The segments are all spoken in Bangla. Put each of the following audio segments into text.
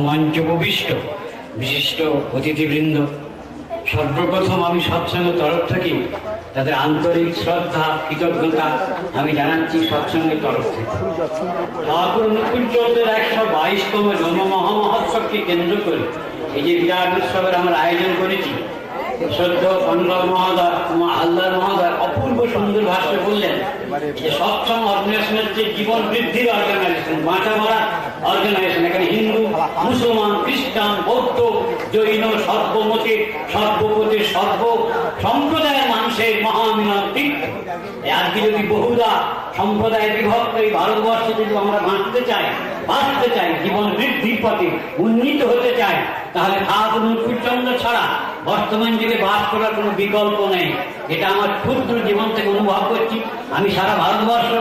মঞ্চ উপবিষ্ট বিশিষ্ট অতিথিবৃন্দ, সর্বপ্রথম আমি সৎসঙ্গের তরফ থেকে তাদের আন্তরিক শ্রদ্ধা কৃতজ্ঞতা আমি জানাচ্ছি সৎসঙ্গের তরফ থেকে। ঠাকুর অনুকূলচন্দ্রের 122তম জন্ম মহামহোৎসবকে কেন্দ্র করে এই যে বিরাট উৎসবের আমরা আয়োজন করেছি, শ্রদ্ধেয় পণ্ডল মহোদয় হালদার মহোদয় অপূর্ব সুন্দর ভাষ্য বললেন যে সৎসঙ্গ অর্গানাইজেশন হচ্ছে জীবন বৃদ্ধির অর্গানাইজেশন, বাঁচা মরা অর্গানাইজেশন। এখানে হিন্দু, মুসলমান, খ্রিস্টান, বৌদ্ধ, জৈন, সর্বমতের সর্বপথের সর্ব সম্প্রদায়ের মানুষের মহামিলন তীর্থ। আজকে যদি বহুদা সম্প্রদায় বিভক্ত এই ভারতবর্ষে যদি আমরা বাঁচতে চাই, জীবন বৃদ্ধির পথে উন্নীত হতে চাই, তাহলে ঠাকুর অনুকূলচন্দ্র ছাড়া বর্তমান যুগে বাস করার কোনো বিকল্প নেই। এটা আমার ক্ষুদ্র জীবন থেকে অনুভব করছি। আমি সারা ভারতবর্ষ,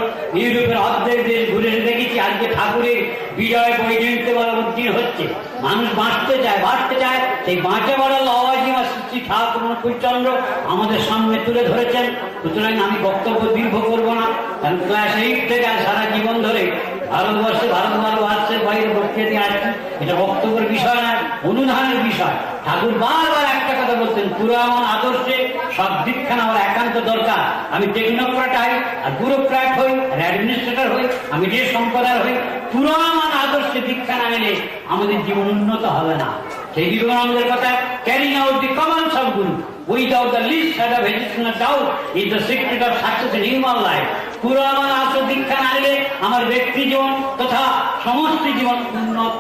ইউরোপের অর্ধেক দেশ ঘুরে দেখেছি। আজকে ঠাকুরের বিজয় বৈজয়ন্তী বলা উদ্দিন হচ্ছে, মানুষ বাঁচতে চায়। সেই বাঁচা বড়া লওয়াজিমা শ্রী ঠাকুর অনুকূলচন্দ্র আমাদের সামনে তুলে ধরেছেন। সুতরাং আমি বক্তব্য দীর্ঘ করবো না, কারণ ক্লাস 8 থেকে সারা জীবন ধরে ভারতবর্ষের বাইরে বক্তৃতা দিয়ে আসছি। এটা বক্তব্যের বিষয় না, অনুধানের বিষয়। ঠাকুর বারবার একটা কথা বলতেন, পুরাণ আদর্শে সব দীক্ষা আমার একান্ত দরকার। আমি টেকনোক্রেট হই আর ব্যুরোক্র্যাট হই আর অ্যাডমিনিস্ট্রেটর হই, আমি যে সম্প্রদায় হই, পুরাণ আদর্শে দীক্ষা না নিলে আমাদের জীবন উন্নত হবে না। সেই বিবেকানন্দের কথা, carrying out the commands of Guru without the least shadow of additional doubt is the secret of success in human life. পুরাণ আদর্শ দীক্ষা না নিলে আমার ব্যক্তি জীবন তথা সমস্ত জীবন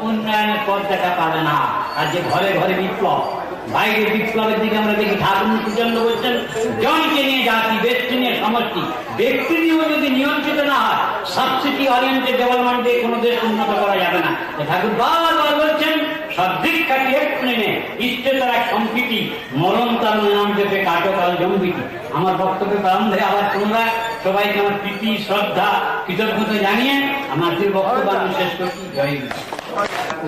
উন্নয়নের পথ দেখা পাবে না। আর যে ঘরে ঘরে বিপ্লব, বাইরের বিপ্লবের দিকে আমরা দেখি ঠাকুর অনুকূলচন্দ্র বলছেন, জনকে নিয়ে জাতি, ব্যক্তি নিয়ে সমষ্টি। ব্যক্তি নিয়েও যদি নিয়ন্ত্রিত না হয়, সাবসিডি ওরিয়েন্টেড ডেভেলপমেন্ট দিয়ে কোনো দেশ উন্নত করা যাবে না। ঠাকুর বারবার বলছেন, সদ্দীক্ষাটি এক্ষুনি নে, ইষ্টে তার এক সম্প্রীতি, মরণ তার নাম দেবে কাটকাল জম্বিতি। আমার বক্তব্যের প্রারম্ভে আবার পুনরায় সবাইকে আমার প্রীতি, শ্রদ্ধা, কৃতজ্ঞতা জানিয়ে আমার যে বক্তব্য আমি শেষ করছি। জয় গুরু।